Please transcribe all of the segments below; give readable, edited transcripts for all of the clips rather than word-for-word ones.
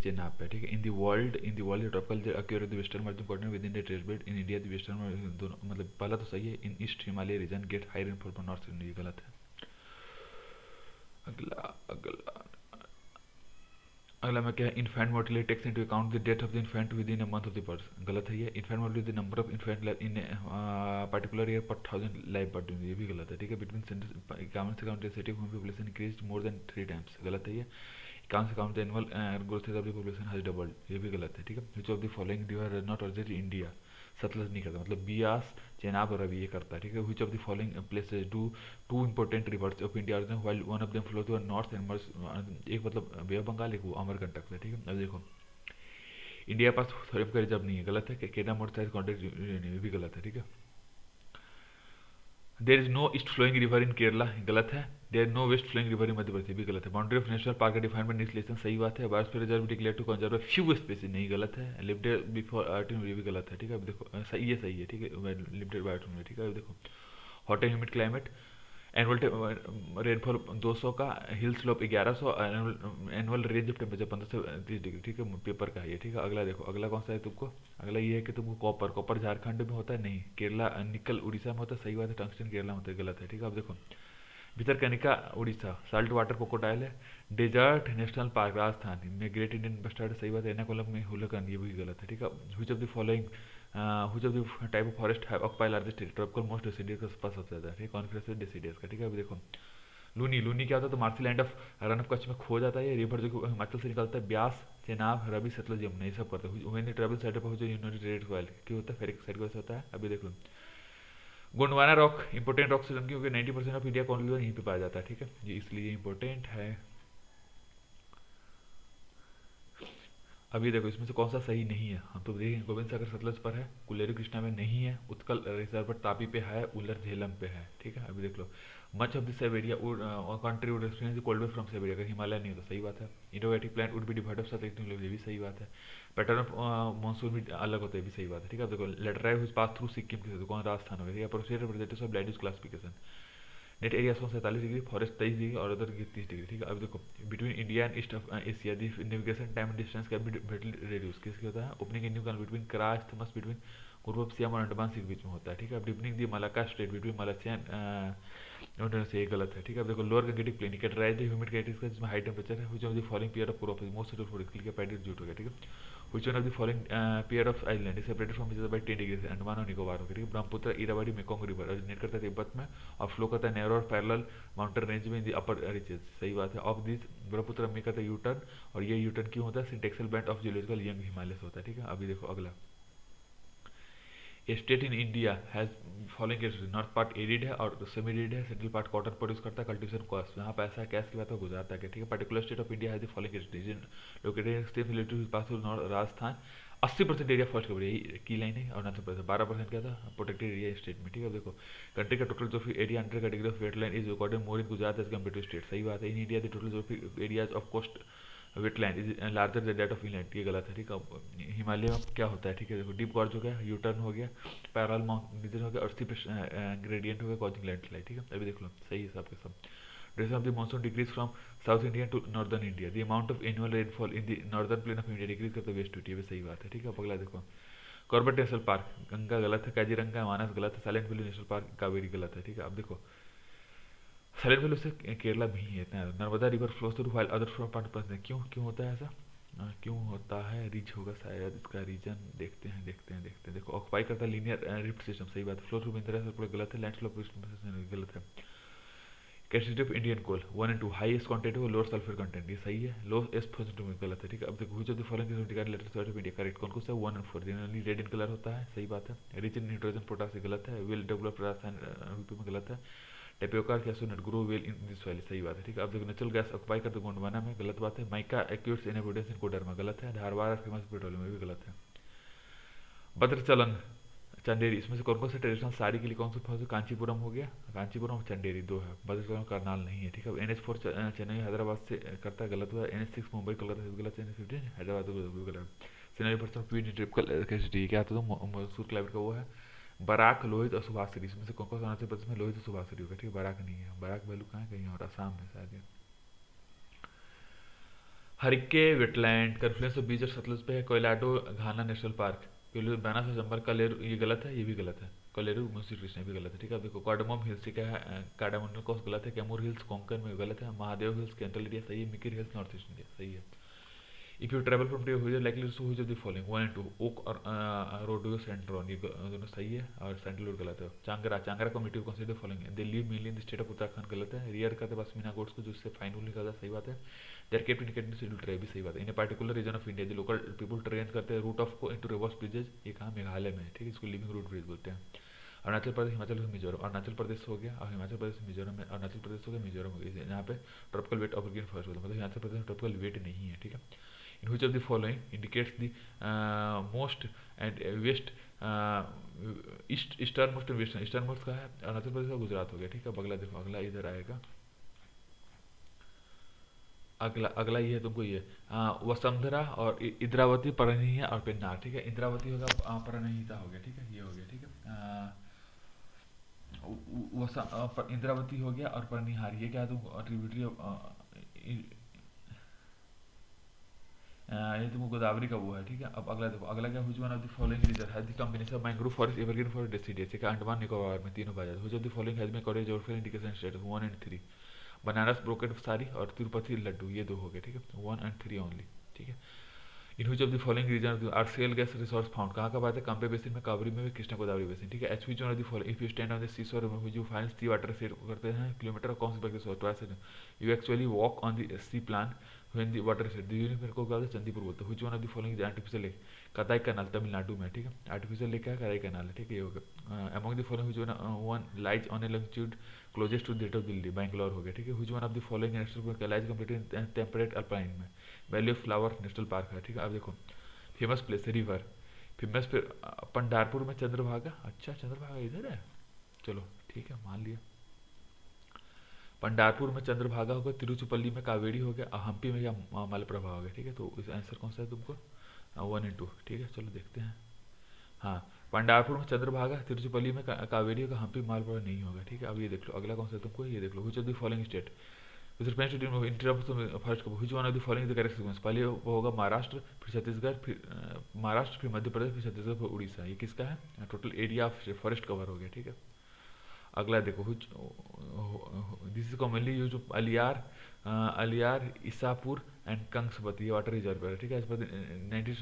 चेनाब पे, ठीक है। In the world tropical occur the western margin coordinate within the trades belt in India the western दोनों, मतलब पहला तो सही है। In east Himalaya region get high rainfall from north, ये गलत है। अगला अगला अगला में क्या है, infant mortality takes into account the death of the infant within a month of the birth, गलत है ये। Infant mortality the number of infant in particular year पर 1000 लाइफ बर्थ, ये भी गलत है, ठीक है। बिटवीन 51 से count city population increase more than 3 times, गलत है ये। 51 से count the annual growth rate of the population has doubled, ये भी गलत है, ठीक है। Which of the following river not originate India, Sutlej नहीं करता, मतलब बियास चेनाब और रवि ये करता है, ठीक है। Which of the following places do two important rivers of India while one of them flow to north and merge, एक मतलब बे ऑफ बंगाल, एक वो अमरकंटक से, ठीक है। अब देखो, इंडिया के पास थोड़ी का रिजर्व नहीं है, गलत है। केना मोड साइज कॉन्टेक्ट ये भी गलत है, ठीक है। There is no east flowing river in Kerala, गलत है। There no west flowing river in Madhya Pradesh, भी गलत है। Boundary of national park defined by legislation, सही बात है। Biosphere reserve declare to conserve few species, नहीं, गलत है। लिमिटेड बिफोर आर्टिन, ये भी गलत है, ठीक है। अब देखो सही है, सही है, ठीक है। लिमिटेड बायोटोन, ठीक है। अब देखो, hot and humid climate, annual rainfall 200 का, hill slope 1100, annual range of temperature 15 से 30 डिग्री, ठीक है। पेपर का है ये, ठीक है। अगला देखो, अगला कौन सा है तुमको, अगला ये है कि तुमको कॉपर झारखंड में होता है, नहीं। केरला निकल उड़ीसा में होता है, सही बात है। टंगस्टन केरला में होता है, गलत है, ठीक है। अब देखो, Bhitarkanika Orissa, salt water crocodile है। डेजर्ट नेशनल पार्क राजस्थान में, ग्रेट इंडियन बस्टर्ड, सही बात है। एर्नाकुलम में हुलकन, ये भी गलत है, ठीक है। Which of the following which of the type of forest have occupy largest territory most deciduous का पास सबसे ज़्यादा है, ठीक है। कॉन्फ्रेंस डेसिडियस का, ठीक है। अभी देखो, लूनी क्या होता है, तो marshy land of Rann of Kutch में खो जाता है। ये रिवर जो हिमाचल से निकलता है, ब्यास चेनाब रवि सतलज यमुना, ये सब करते हैं। व्हेन ट्रेवल साइड पर जो यूनाइटेड रेड ऑयल क्यों होता है, फेरिक साइड का होता है। अभी देखो, Gondwana rock important rock system, क्योंकि 90% ऑफ इंडिया कॉन्टिनेंट यहीं पे पाया जाता है, ठीक है। ये इसलिए इंपॉर्टेंट है। अब ये देखो, इसमें से कौन सा सही नहीं है, हम तो देखें। गोविंद सागर सतलज पर है, कुलेरू कृष्णा में नहीं है, उत्कल रिजर्व पर तापी पे है, उलर झेलम पे है, ठीक है। अभी देख लो, much of the Siberia country would experience cold wave from Siberia, अगर हिमालय नहीं होता, सही बात है। Indo Gangetic plant would be divide of south, ये भी सही बात है। पैटर्न ऑफ मानसून भी अलग होता है, ये भी सही बात है, ठीक है। अब देखो, letter whose pass through Sikkim के, कौन राजस्थान हो गया। Procedure representatives of land use classification, net area 47 degree, forest 23 degree और अदर 30 डिग्री, ठीक है। अब देखो, between India and east of Asia the navigation time and distance can be reduce, किसके होता है। Opening new canal between Kra isthmus between पूर्व of Siam और अंडमान सी के बीच में होता है, ठीक है। अब deepening the Malacca strait between Malaysia and से, ये गलत है, ठीक है। अब देखो, lower Gangetic plain categorize the humid category जिसमें हाई टेम्परेचर है, which of the following pair of पूर्व most suitable for clear paddy jute हो गया, ठीक है। Which one of the following pair of island is separated from each other by 10 degree से, अंडमान और निकोबार हो गया, ठीक है। Brahmaputra Irrawaddy Mekong river originate करता है तिब्बत में और फ्लो करता है नैरो और पैरेलल माउंटेन रेंज में इन द अपर रीचेस, सही बात है। ऑफ दिस ब्रह्मपुत्र में करता है यू टर्न, और ये यू टर्न क्यों होता है, syntaxial bend of geological young Himalaya से होता है, ठीक है। अभी देखो अगला, a state in India has following, north part arid है और सेमी एरिड है, सेंट्रल पार्ट कॉटन प्रोड्यूस करता है, कल्टीवेशन कॉस्ट यहाँ पे ऐसा है, कैश की बात है गुजरात है, ठीक है। Particular state of India has the following region located state related pass Rajasthan, 80% area first cover, यही की लाइन है। और 12% क्या था, प्रोटेक्टेड एरिया स्टेट में, ठीक है। देखो, कंट्री का total geographic area under category of wetland is recorded more in Gujarat as compare to state, सही बात है। In India the total geographic areas of coast wetland is larger than that of inland, ये गलत है, ठीक है। हिमालय में क्या होता है, ठीक है। देखो, डीप गॉर्ज हो गया, यू टर्न हो गया, पैरेलल माउंटेन हो गया, और स्टीप ग्रेडियंट हो गया, कॉजिंग लैंडस्लाइड, ठीक है। अभी देख लो, सही है सब के सब। Duration of the monsoon decrease from South India to northern India, the amount of annual rainfall in the northern plain of India decrease करता है वेस्ट टू ईस्ट, ये सही बात है, ठीक है। अगला देखो, कॉर्बेट नेशनल पार्क, गंगा गलत है, काजीरंगा मानस गलत है, silent valley national park Kaveri गलत है, ठीक है। अब देखो, साइलेंट वैली से केरला भी है इतना, Narmada river flows through while other from part pass, क्यों क्यों होता है ऐसा, क्यों होता है, रीच होगा शायद इसका रीजन, देखते हैं। देखो, ऑक्युपाई करता है लीनियर रिफ्ट सिस्टम, सही बात है। फ्लो थ्रू बिंदरा पूरा गलत है, लैंड स्लोप गलत है। Capacity of Indian coal 1 and 2, highest content हो, लोअर सल्फर कंटेंट, ये सही है। लो एस परसेंट में गलत है, ठीक है। अब देखो, which of the following is indicated letter of India, correct कौन कौन सा, 1 and 4, generally red in colour होता है, सही बात है। रिच इन नाइट्रोजन पोटास, गलत है। वेल डेवलप्ड राजस्थान यूपी में, गलत है। Tapioca cashew nut grow well in this valley, सही बात है, ठीक है। अब देखो, नेचुरल गैस ऑक्युपाई करते गोंडवाना में, गलत बात है। Mica occurs in evidence in Koderma, गलत है। धारवाड़ फेमस पेट्रोलियम में भी गलत है। भद्रचलन चंदेरी, इसमें से कौन कौन से ट्रेडिशनल साड़ी के लिए कौन सा फॉलो, कांचीपुरम हो गया, कांचीपुरम और चंदेरी दो है, भद्रचलन करनाल नहीं है, ठीक है। NH4 चेन्नई हैदराबाद से करता है, गलत हुआ। NH6 मुंबई कोलकाता से गलत है। NH15 हैदराबाद से गलत। सिनेरी परसेंट पी ट्रिपल कैसिटी, क्या आता है, मैसूर क्लाइमेट का वो है। बराक, लोहित और सुभाषिरी, इसमें से कौन कौन सा अरुणाचल प्रदेश में लोहित और सुभाषिरी होगा, ठीक है। बराक नहीं है, बराक वैल्यू कहाँ है, कहीं और आसाम में शायद। हरिके वेटलैंड कन्फ्लुएंस ऑफ बीच और सतलज पे है कोयलाडो घाना नेशनल पार्क, बाना से चंबल कलेरू, ये गलत है, ये भी गलत है। कलेरू मुंशी कृष्ण भी गलत है, ठीक है। अब देखो कार्डामम हिल्स, ठीक है, कार्डामंडल कोस्ट गलत है। कैमूर हिल्स कोंकण में गलत है। महादेव हिल्स केंट्रल इंडिया सही है। Mikir hills north east India सही है। If you travel from to हुई लाइकली टू हुई of the following 1 and 2 oak और रोडियो सेंट्रॉन, ये दोनों सही है और सेंट्रल रोड गलत है। Changra, Changra committee consider following they live mainly in the state of Uttarakhand गलत है। रियर करते पश्मीना गोट्स को, जिससे फाइन रूल निकलता है, सही बात है। There kept indicated schedule tribe भी सही बात है। In a particular region of India जो लोकल पीपल ट्रेन करते हैं रूट ऑफ को इनटू रिवर्स ब्रिजेज, ये कहाँ मेघालय में है, ठीक है, इसको लिविंग रूट ब्रिज बोलते हैं। अरुणाचल प्रदेश, हिमाचल प्रदेश, मिजोरम, अरुणाचल प्रदेश हो गया और हिमाचल प्रदेश मिजोरम में, अरुणाचल प्रदेश हो गया मिजोरम हो गया, यहाँ पे ट्रॉपिकल वेट ऑफ फॉरेस्ट होता है, मतलब हिमाचल प्रदेश में ट्रॉपिकल वेट नहीं है, ठीक है। In which of the following indicates the most and west eastern most western, eastern most का है अरुणाचल प्रदेश का, गुजरात हो गया, ठीक है। अब अगला देखो, अगला इधर आएगा, अगला अगला ये है तुमको, ये वसुंधरा और इंद्रावती, परनीय और पेन्नार, ठीक है। इंद्रावती होगा, परनीयता हो गया, ठीक है, ये हो गया, ठीक है। इंद्रावती हो गया और परनिहार, ये क्या है तुमको ट्रिब्यूटरी, ये तुमको गोदावरी का वो है, ठीक है। अब अगला देखो, अगला क्या, which one of the following region has the combination of mangrove forest, evergreen forest, deciduous, ठीक है। अंडमान निकोबार में तीनों पाया जाता है। Which of the following has been cottage geographical indication status 1 and 3, Banaras brocade sari और तिरुपति लड्डू, ये दो हो गए, ठीक है। 1 एंड 3 ओनली, ठीक है। In which of the following region are shale gas resource found, कहाँ का बात है, कांपे बेसिन में, कावरी में, कृष्णा गोदावरी बेसिन, ठीक है। H which one of the following if you stand on the sea shore which you find sea water set करते हैं किलोमीटर कौन सी back shore twice you actually walk on the sea plan when the water set the unit मेरे को क्या होता है, चंदीपुर बोलते हैं। Which one of the following is artificial lake, Kadai canal Tamil Nadu में, ठीक है। आर्टिफिशियल लेक क्या है, कदाई कनाल है, ठीक है, ये हो गया। Among the following which one lies on a longitude closest to date of Delhi, Bangalore हो गया, ठीक है। Which one of the following national park lies complete in temperate alpine में, valley of flower national park है, ठीक है। अब देखो फेमस प्लेस रिवर, फेमस फिर पंडारपुर में चंद्रभागा, अच्छा चंद्रभागा इधर है, चलो ठीक है मान लिया। पंडारपुर में चंद्रभागा होगा, तिरुचिपल्ली में कावेरी हो गया, हम्पी में या मलप्रभा हो गया, ठीक है। तो इस आंसर कौन सा है तुमको, 1 एंड 2, ठीक है। चलो देखते हैं, हाँ पंडारपुर में चंद्रभागा, तिरुचिपल्ली में कावेरी होगा, हम्पी मलप्रभा नहीं होगा, ठीक है। अब ये देख लो, अगला कौन सा है तुमको, ये देख लो, which of the following state with respect to in terms of first which one of the following is the correct sequence, पहले वो होगा महाराष्ट्र, फिर छत्तीसगढ़, फिर महाराष्ट्र, फिर मध्य प्रदेश, फिर छत्तीसगढ़, फिर उड़ीसा, ये किसका है, total area of forest cover हो गया, ठीक है। अगला देखो, this is commonly use Aliyar, Aliyar, Isapur and Kansabati, ये वाटर रिजर्व है, ठीक है। As per 90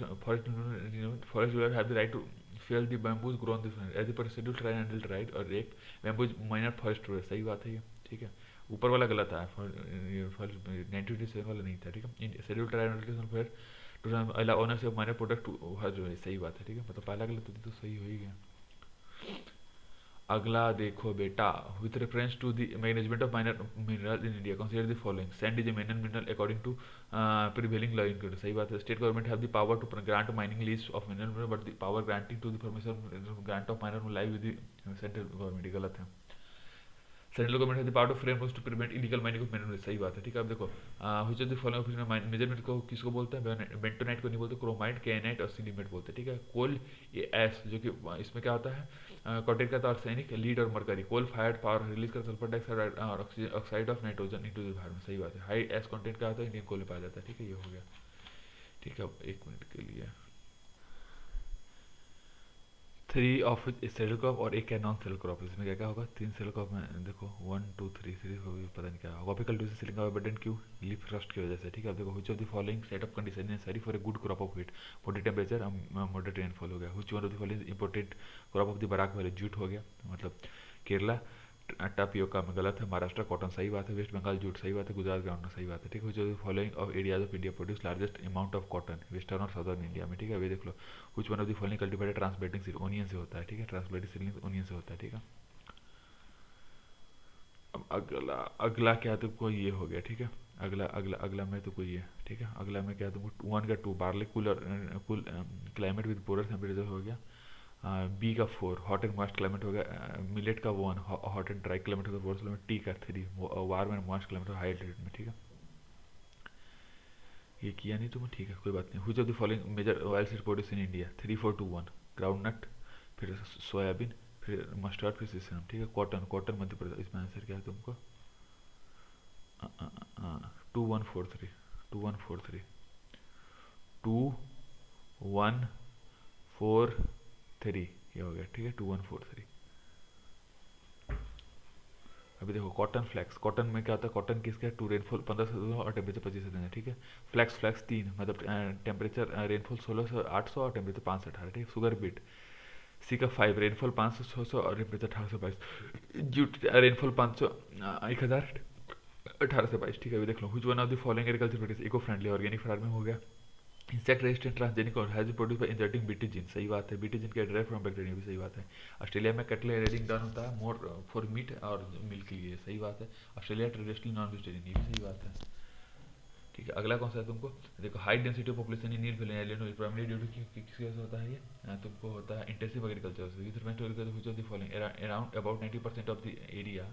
forest have the right to fell the bamboos grow on this as per schedule tribe and right और एक बैम्बूज माइनर फॉरेस्ट, सही बात है ये, ठीक है। ऊपर वाला गलत है, 1927 वाला नहीं था, ठीक है। शेड्यूल ट्राई फिर to allow owners of minor product जो है, सही बात है, ठीक है। मतलब पहला गलत तो सही हो ही गया। अगला देखो बेटा, with reference to the management of minor mineral in India consider the following, sand is a minor mineral according to prevailing law in, सही बात है। State government have the power to grant mining lease of mineral but the power granting to the permission grant of minor live with the central government, गलत है। Central government has the power to frame rules to prevent illegal mining of mineral, सही बात है, ठीक है। अब देखो which of the following measurement को किसको बोलते हैं, बेंटोनाइट को नहीं बोलते, क्रोमाइट, केनाइट और सिलीमेट बोलते हैं, ठीक है। कोल ये एस जो कि इसमें क्या होता है, कॉन्टेंट करता है आर्सेनिक, लीड और mercury, coal fired power release कर सल्फर डाइऑक्साइड और oxide of nitrogen into the environment, सही बात है। हाई एस कंटेंट का होता है, इंडियन कोल में पाया जाता है, ठीक है, ये हो गया, ठीक है। अब 1 मिनट के लिए 3 ऑफ सेल क्रॉप और एक है नॉन सेल क्रॉप, इसमें क्या क्या होगा, 3 सेल क्रॉप में देखो 1 2 3 सीरीज होगी, पता नहीं क्या होगा, कॉपिकल ड्यूस सिलिंग अबंडेंट क्यों, लीफ रस्ट की वजह से, ठीक है। अब देखो which of the following set of condition necessary for a good crop of wheat, moderate temperature, moderate rainfall हो गया। Which one of the following important crop of the Barak valley, jute हो गया, मतलब केरला, टापियोका में गलत है, महाराष्ट्र कॉटन सही बात है, वेस्ट बंगाल जूट सही बात है, गुजरात ग्राउंड सही बात है, ठीक है। जो following of areas of India produce largest amount of cotton, western और साउदर्न इंडिया में, ठीक है। वे देख लो which one of the following cultivated transplanting seed, onion से होता है, ठीक है, ट्रांसप्लांटिंग सीड ओनियन से होता है, ठीक है। अब अगला अगला क्या तुमको ये हो गया, ठीक है। अगला अगला अगला में तुमको ये, ठीक है। अगला में क्या तुमको 1 का 2 barley cooler cool climate with polar temperature हो गया। बी का 4 हॉट एंड मॉइस्ट क्लाइमेट हो गया। मिलेट का 1 हॉट एंड ड्राई क्लाइमेट हो गया 4। टी का 3 warm and moist climate high altitude में, ठीक है। ये किया नहीं तुम्हें, ठीक है कोई बात नहीं। Which of the following major oil seed produce in India, 3 4 2 1 groundnut, फिर सोयाबीन, फिर मस्टर्ड, फिर सिसम, ठीक है। कॉटन, कॉटन मध्य प्रदेश, इसमें आंसर क्या है तुमको 2143 2143 2143 ये हो गया, ठीक है, 2143। अभी देखो कॉटन फ्लैक्स, कॉटन में क्या होता है, कॉटन किसका है, टू रेनफॉल 1500 और टेम्परेचर 2500 है, ठीक है। फ्लैक्स फ्लैक्स 3 मतलब टेम्परेचर रेनफॉल 1600 800 और टेम्परेचर 518, ठीक है। शुगर बीट सी का 5 रेनफॉल 500 600 और टेम्परेचर 1822। जूट रेनफॉल 500 1000 1822, ठीक है। अभी देख लो which one of the following agriculture practice eco friendly, organic farming हो गया। इंसेक्ट रेजिस्टेंट ट्रांसजेनिक और has produce by inserting BT gene, सही बात है, बीटी जीन का ड्राइव फ्रॉम बैक्टीरिया, भी सही बात है। ऑस्ट्रेलिया में कैटल रेडिंग डन होता है मोर फॉर मीट और मिल्क के लिए, सही बात है। ऑस्ट्रेलिया ट्रेडिशनली नॉन वेजिटेरियन, ये भी सही बात है, ठीक है। अगला कौन सा है तुमको, देखो high density of population in Nile valley island primary due to किसकी वजह से होता है ये, तुमको होता है इंटेंसिव एग्रीकल्चर से। With respect to agriculture which of the following around about 90% of the area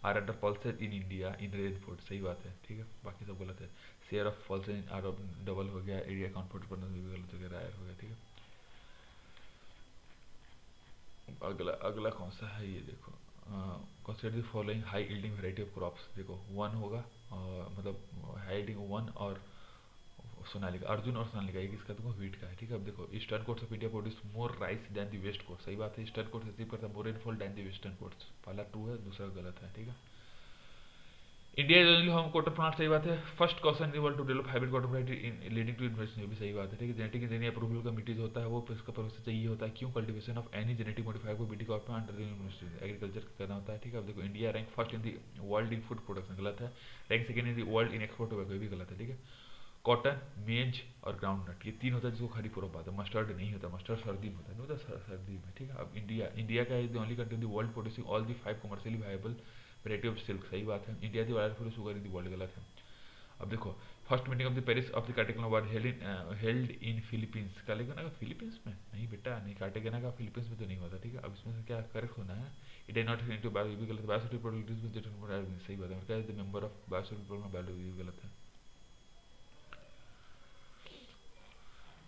are under pulses in India in rain food, सही बात है, ठीक है। बाकी सब गलत है। Share of pulses are of double हो गया, एरिया अकाउंट 40% भी गलत हो गया, रायर हो गया, ठीक है। अगला अगला कौन सा है ये देखो, consider the following high yielding variety of crops, देखो वन होगा मतलब हाई यील्डिंग वन और सोनालिका, अर्जुन और सोनालिका, ये किसका तुमको व्हीट का है, ठीक है। अब देखो eastern coasts of India produce more rice than the west coast, सही बात है। ईस्टर्न कोर्ट्स रिसीव करता है more rainfall than the western coasts, पहला ट्रू है, दूसरा गलत है, ठीक है। India is only home cotton plant, सही बात है। First caution in the world to develop hybrid cotton variety in leading to investment, ये भी सही बात है, ठीक है। जेनेटिक इंजीनियरिंग अप्रूवल का मिट्टी जो होता है वो इसका प्रोसेस चाहिए होता है, क्यों, cultivation of any genetic modifier को बीटी क्रॉप में अंडर यूनिवर्सिटी एग्रीकल्चर करना होता है, ठीक है। अब देखो India rank first in the world in food production, गलत है। Rank second in the world in export tobacco, ये भी गलत है, ठीक है। कॉटन, मेज और ग्राउंड नट, ये तीन होता है जिसको खरीफ पूर्व आता है। मस्टर्ड नहीं होता, मस्टर्ड सर्दी में होता है, नहीं होता सर्दी में, ठीक है। अब इंडिया का is the only country in the world producing all the 5 commercially viable variety of silk, सही बात है। India the wire for sugar in the world, गलत है। अब देखो first meeting of the parties of the Cartagena was held in Philippines, Cartagena का Philippines में नहीं बेटा, नहीं, कार्टेगेना का फिलीपींस में तो नहीं होता, ठीक है। अब इसमें से क्या करेक्ट होना है, it is not into bio, भी गलत। बायोसिटी प्रोडक्ट्स विद डिटरमिनेंट, सही बात है। America is the member of biosafety program bio, भी गलत है।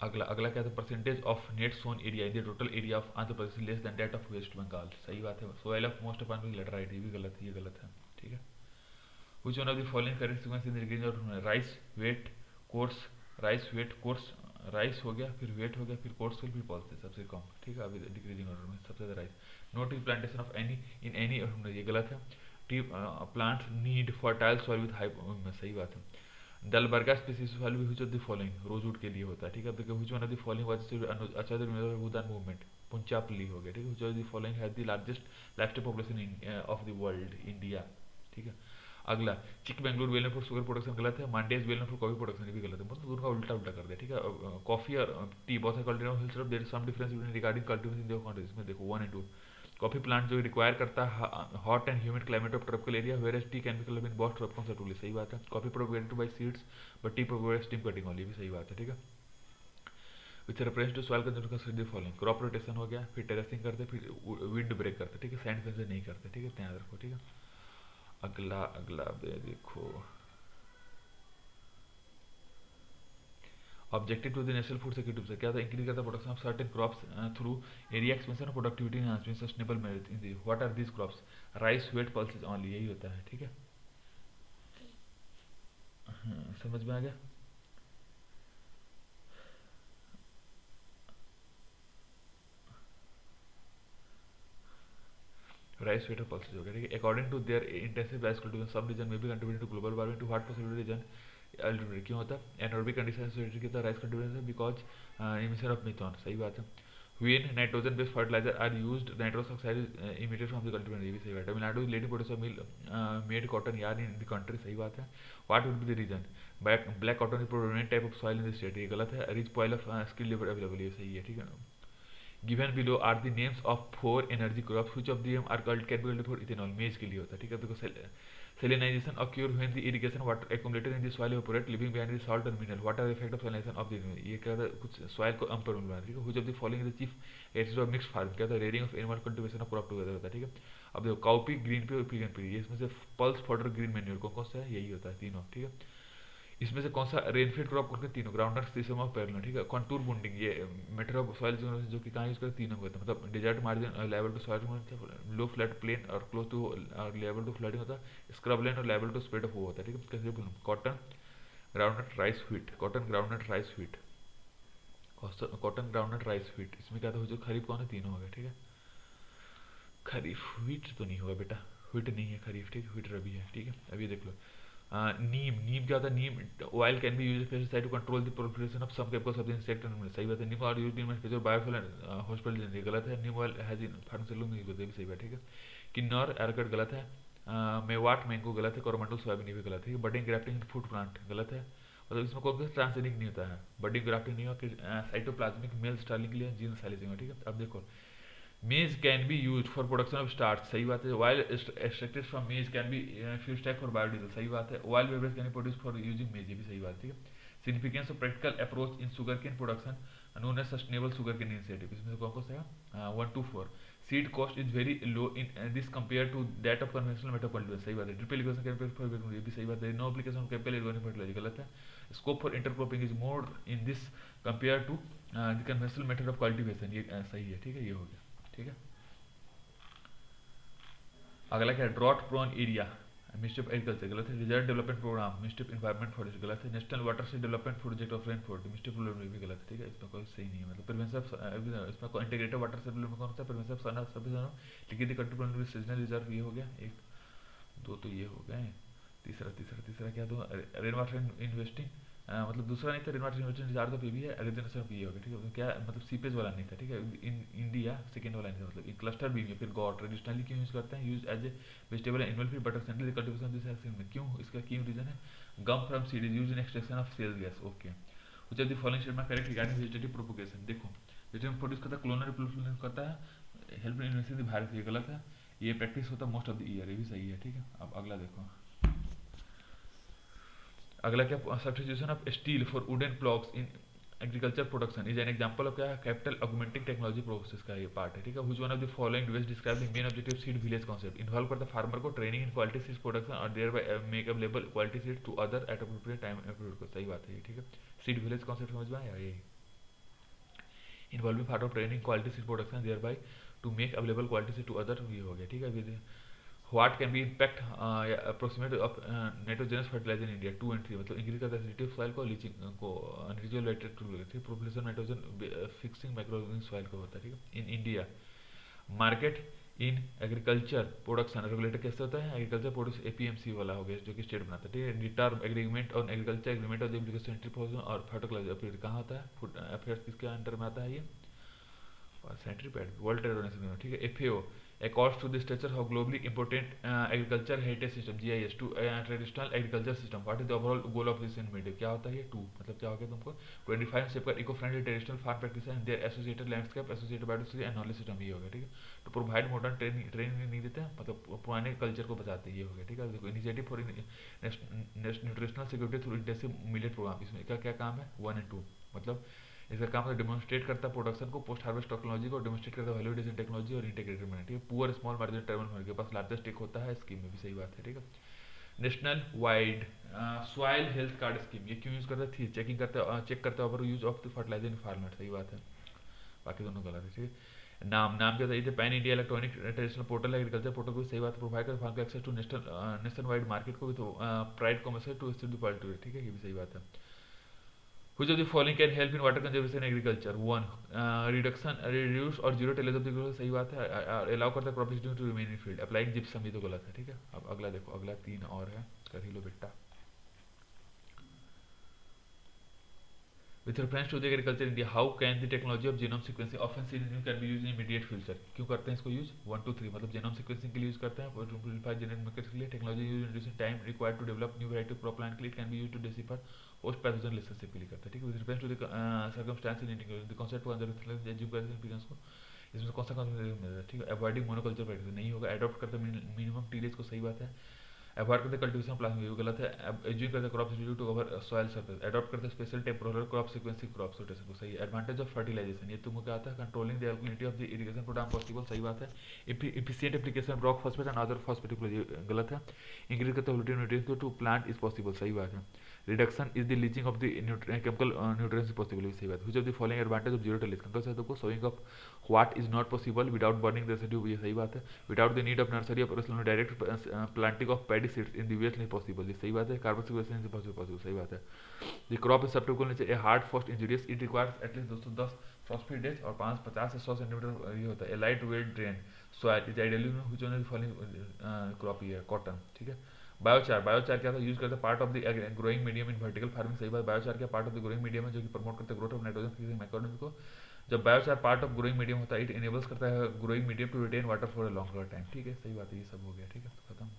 अगला अगला क्या था, percentage of net sown area in the total area of Andhra Pradesh less than that of West Bengal, सही बात है। Soil of most of Andhra laterite, ये भी गलत है, ये गलत है, ठीक है। Which one of the following correct sequence in the और rice wheat course, rice wheat course, rice हो गया, फिर वेट हो गया, फिर कोर्स फिर पॉल्स, सबसे कम, ठीक है। अभी डिक्रीजिंग ऑर्डर में सबसे ज़्यादा rice. No tea plantation of any in any, ये गलत है। Tea plants need fertile soil with high, सही बात है। दलबर्गा स्पीसीज वाली which of the following rosewood के लिए होता है, ठीक है। अब देखो which one of the following was अच्छा भूदान मूवमेंट, पुंचापली हो गया, ठीक है। Which of the following has the largest livestock population in of the world, India, ठीक है। अगला चिक Bengaluru well for sugar production, गलत है। Mande is well for coffee production, ये भी गलत है, मतलब उनका उल्टा उल्टा कर दिया, ठीक है। कॉफी और टी बहुत सारे कल्टीवेशन हिल सिर्फ there is some difference between regarding cultivation in the countries में, देखो 1 एंड 2। कॉफी प्लांट जो रिक्वायर करता है hot and humid climate of tropical area, whereas tea can be cultivated in बहुत tropical tool, सही बात है। Coffee propagated by seeds but tea propagated stem cutting only, भी सही बात है, ठीक है। With reference to soil conservation following, crop rotation हो गया, फिर टेरेसिंग करते, फिर विंड ब्रेक करते, ठीक है। सैंड फेंस नहीं करते, ठीक है, ध्यान रखो, ठीक है। अगला अगला देखो objective to the national food security से क्या था, इंक्रीज करता production of certain crops through area expansion productivity enhancement sustainable management, what are these crops, rice wheat pulses only, यही होता है, ठीक है। समझ में आ गया। राइस वेट पल्सेस हो गया, ठीक है। According to their intensive rice cultivation सब रीजन में भी contribute to global warming, to what possible reason ultimately क्यों होता है, एनारोबिक कंडीशन से कितना rice cultivation because emission of methane, सही बात है। When nitrogen based fertilizer are used, nitrous oxide is emitted from the cultivar, ये भी सही बात है। Tamil Nadu is leading producer mill made cotton yarn in the country, सही बात है। What would be the reason? Black cotton is predominant type of soil in the state, ये गलत है। Rich pile of skilled labor available, ये सही है, ठीक है। Given below are the names of 4 energy crops, which of them are called can be called for ethanol, मेज के लिए होता है, ठीक है। देखो salinization occur when the irrigation water accumulated in the soil evaporate, leaving behind the salt or mineral. What are the effect of salinization of the, ये क्या था, कुछ soil को अम्परमेबल बना, ठीक है। Which of the following is the chief areas of mixed farm, क्या था, rearing of animal cultivation of crop together होता है, ठीक है। अब देखो काउपी, ग्रीन पी और पिगन पी, ये इसमें से पल्स फॉडर ग्रीन मैन्योर कौन कौन सा है, यही होता है तीनों, ठीक है। इसमें से कौन सा रेनफीड क्रॉप करते हैं, तीनों। ग्राउंडनट, सिस्टम ऑफ पैरेलल, ठीक है। कंटूर बुंडिंग, ये मेथड ऑफ सॉइल जो कि कहाँ यूज करते हैं, तीनों में होता है, मतलब desert margin level to soil, low flat plain और close to level to flooding होता है। स्क्रब लैंड और लेवल टू स्प्रेड ऑफ वो होता है, ठीक है। कैसे बोलूँ, cotton groundnut rice wheat, cotton groundnut rice wheat, cotton, groundnut, rice, wheat, इसमें क्या था, जो खरीफ कौन है, तीनों हो गए, ठीक है। खरीफ, व्हीट तो नहीं होगा बेटा, व्हीट नहीं है खरीफ, ठीक है, व्हीट रबी है, ठीक है। अभी देख लो, नीम, नीम क्या होता है, neem oil can be use pesticide to control the proliferation of some chemicals of the insect and, सही बात है। नीम और use in manufacture biofuel and hospital generally, गलत है। Neem oil has in pharmaceutical में यूज, भी सही बात, ठीक है। किन्नौर एरकट गलत है। मेवाट मैंगो गलत है। कोरोमंडल सोयाबीन भी गलत है। बडिंग ग्राफ्टिंग इन फूड प्लांट गलत है, मतलब इसमें कोई भी ट्रांसजेनिक नहीं होता है, बडिंग ग्राफ्टिंग नहीं होगा। साइटोप्लाज्मिक मेल स्टार्लिंग के लिए जीन साइलेसिंग, ठीक है। अब देखो, maize can be use for production of starch, सही बात है। Oil extracted from maize can be fuel stack for biodiesel, सही बात है। Oil beverage can be produce for using maize, ये भी सही बात है, ठीक है। Significance of practical approach in sugar cane production known as sustainable sugar cane initiative, इसमें से कौन कौन सा है, 1 to 4। Seed cost is very low in this compare to that of conventional method cultivation, सही बात है। ड्रिप इरिगेशन कैन फॉर, ये भी सही बात है। No application of chemical inorganic fertiliser, गलत है। Scope for intercropping is more in this compare to the conventional method of cultivation, ये सही है, ठीक है, ये हो गया, ठीक है। अगला क्या है, drought prone area, ministry of agriculture, गलत है। Reserve development program, ministry of environment forest, गलत है। नेशनल वाटर से development project of rain for, ministry of rural, भी गलत है, ठीक है। इसमें कोई सही नहीं है, मतलब प्रिवेंशन ऑफ, इसमें इंटीग्रेटेड वाटर से में कौन सा, प्रिवेंशन ऑफ सन सर्विस, लिखित कंट्री सीजनल रिजर्व, ये हो गया एक, दो तो ये हो गए। तीसरा तीसरा तीसरा क्या दो, रेन वाटर इन्वेस्टिंग, मतलब दूसरा नहीं था, rain water investing recharge of भी है, रिजनेशन ऑफ ये हो गया, ठीक है। क्या मतलब सीपेज वाला नहीं था, ठीक है। इन इंडिया सेकंड वाला नहीं था, मतलब क्लस्टर बी में। फिर गॉड ट्रेडिशनली क्यों यूज करते हैं, use as a vegetable animal feed, butter central cultivation this has में, क्यों, इसका क्यों रीजन है, gum from seed is used in extraction of shale gas, okay. Which of the following statement correct regarding vegetative propagation, देखो, vegetative produce करता है, clonal reproduction करता है, help in investing the Bharat, ये गलत है। ये प्रैक्टिस होता है मोस्ट ऑफ द ईयर, ये भी सही है, ठीक है। अब अगला देखो, अगला क्या, substitution of steel for wooden blocks in agriculture production is an example of क्या, कैपिटल ऑगमेंटिंग टेक्नोलॉजी प्रोसेस का ये पार्ट है, ठीक है। Which one of the following device describe the main objective seed village concept, involve करता है farmer को training in quality seed production और thereby make available quality seed to other at appropriate time appropriate को, सही बात है ये, ठीक है। सीड विलेज कांसेप्ट समझ में आया, ये involving farmer training quality seed production thereby to make available quality seed to other, ये हो गया, ठीक है। What can be impact approximate of nitrogenous fertilizer in India 2 and 3, मतलब इंक्रीज करता है एसिडिटी ऑफ सॉइल को, लीचिंग को, regulated to, propagation nitrogen fixing microorganism soil को होता है, ठीक है। In India market in agriculture production regulator कैसे होता है, एग्रीकल्चर प्रोड्यूस एपीएमसी वाला हो गया, जो कि स्टेट बनाता है, ठीक है। Term agreement on agriculture agreement of the application और फर्टिलाइजर कहाँ होता है, फूड अफेयर्स किसके अंडर में आता है ये, sanitary pad, world trade organization, ठीक है। FAO accords to the structure of globally important agriculture heritage system, GIS, to traditional agriculture system, what is the overall goal of this initiative, क्या होता है ये, टू मतलब क्या हो गया तुमको, to define safeguard eco friendly traditional farm practices and their associated landscape, associated biodiversity and knowledge system, ये हो गया, ठीक है। तो प्रोवाइड मॉडर्न ट्रेनिंग नहीं देते हैं, मतलब पुराने कल्चर को बचाते हैं, ये हो गया, ठीक है। देखो, initiative for nutritional security through intensive millet program, इसमें क्या क्या काम है, 1 and 2, मतलब इसका काम डेमोन्स्ट्रेट करता है प्रोडक्शन को, पोस्ट हार्वेस्ट टेक्नोलॉजी को डेमोन्स्ट्रेट करता है, वैल्यू एडिशन टेक्नोलॉजी और इंटीग्रेटेड मैनेजमेंट, ठीक है। पुअर स्मॉल मार्जिनल टर्मल के पास लार्जेस्ट टेक होता है, स्कीम में भी सही बात है, ठीक है। National wide soil health card scheme, ये क्यों यूज करता है, चेकिंग करता है, चेक करता है over use of the fertilizer in farmer, सही बात है। बाकी दोनों गलत है, ठीक है। नाम क्या होता है, pan India electronic traditional portal agriculture portal को, सही बात है। प्रोवाइड कर फार्म को access to national wide market को भी, तो प्राइड कॉमर्स टू क्वालिटी, ठीक है, ये भी सही बात है। Which of the following can help in water conservation in agriculture? 1. Reduce or zero tillage of the ground, सही बात है। Allow करता है crop to remain in field. Applying gypsum, ये तो गलत है, ठीक है। अब अगला देखो, अगला 3 और है, कर ही लो बेटा। With reference to the agriculture in India, how can the technology of genome sequencing often seen can be used in immediate future? क्यों करते हैं इसको यूज, 1 to 3, मतलब genome sequencing के लिए यूज करते हैं, for to simplify genetic markers के लिए, technology use reducing time required to develop new variety of crop plant के लिए, can be used to decipher post pathogen relationship के लिए करता है, ठीक है। With reference to the circumstance in India, the concept for conservation education को, इसमें कौन सा concept मिल रहा है, ठीक है। अवॉइडिंग मोनोकल्चर प्रैक्टिस नहीं होगा, अडॉप्ट करते मिनिमम टीलेज को, सही बात है। अवॉइड करते कल्टीवेशन प्लांट, ये गलत है। एज्यूम करते crop substitute to cover soil surface, adopt करते spatial temporal crop sequencing crop rotation को, सही है। एडवांटेज ऑफ फर्टिलाइजेशन, ये तुमको क्या आता है, controlling the availability of the irrigation program possible, सही बात है। Efficient application of rock phosphate and other phosphatic, गलत है। इंक्रीज करते nutrient to plant is possible, सही बात है। Reduction is the leaching of the chemical nutrients possible, सही बात। Which of the following advantage of zero tillage, कंकल साधु को sowing of what is not possible without burning the residue, ये सही बात है। Without the need of nursery और direct planting of paddy seeds in the west नहीं possible, ये सही बात है। कार्बन सिक्वेस्ट्रेशन इज पॉसिबल, सही बात है। The crop is suitable nature, a hard frost injurious, it requires at least 210 frosty days और 50 से 100 सेंटीमीटर ये होता है। A light well drained soil is ideally which one is following crop, ये cotton, ठीक है। बायोचार, बायोचार क्या था, यूज करते हैं part of the growing medium in vertical farming, सही बात। बायोचार क्या part of the growing medium है जो कि प्रमोट करते हैं growth of nitrogen fixing macroorganism को। जब biochar part of growing medium होता है, इट इनेबल्स करता है growing medium to retain water for a longer time, ठीक है, सही बात है। ये सब हो गया, ठीक है, खत्म।